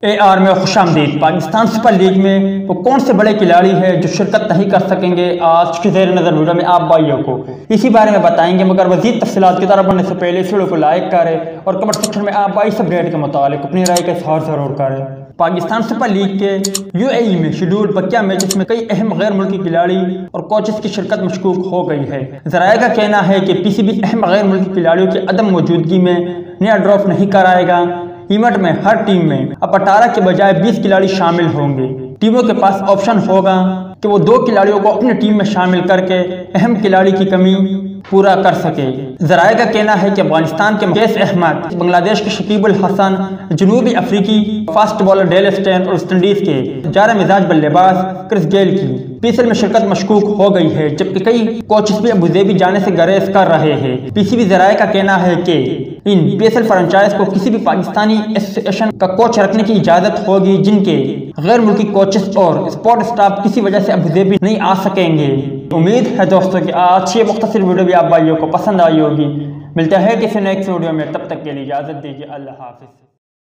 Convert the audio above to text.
AR में खुशामदीद। Pakistan super league में वो कौन से बड़े खिलाड़ी हैं जो शिरकत नहीं कर सकेंगे, आज की ज़ेर नज़र वीडियो में आप भाइयों को इसी बारे में बताएंगे। मगर मज़ीद तफसीलात की तरफ बढ़ने से पहले इस वीडियो को लाइक करें और कमेंट सेक्शन में आप भाई सब रेट के मुताबिक अपनी राय का इज़हार ज़रूर करें। पाकिस्तान सुपर लीग के UAE में शेड्यूल बकिया मैचेस में कई अहम गैर मुल्की खिलाड़ी और कोचेस की शिरकत मशकूक हो गई है। ज़राए का कहना है कि PCB अहम गैर मुल्की खिलाड़ियों की अदम मौजूदगी में नया ड्रॉप नहीं कराएगा। इवेंट में हर टीम में अब 18 के बजाय 20 खिलाड़ी शामिल होंगे। टीमों के पास ऑप्शन होगा कि वो 2 खिलाड़ियों को अपनी टीम में शामिल करके अहम खिलाड़ी की कमी पूरा कर सके। ज़राए का कहना है कि अफगानिस्तान के कैस अहमद, बांग्लादेश के शकीब उल हसन, जनूबी अफ्रीकी फास्ट बॉलर डेल स्टेन और वेस्ट इंडीज के जारा मिजाज बल्लेबाज क्रिस गेल की PSL में शिरकत मशकूक हो गई है, जबकि कई कोचेस भी अबूधाबी जाने से गरेज कर रहे हैं। PCB ज़राए का कहना है कि इन PSL फ्रेंचाइज को किसी भी पाकिस्तानी एसोसिएशन का कोच रखने की इजाजत होगी जिनके गैर मुल्की कोचेस और स्पोर्ट स्टाफ किसी वजह से अबूधाबी नहीं आ सकेंगे। उम्मीद है दोस्तों कि आज ये मुख्तसर वीडियो भी आप भाइयों को पसंद आई होगी। मिलता है किसी नेक्स्ट वीडियो में, तब तक के लिए इजाजत दीजिए। अल्लाह हाफिज़।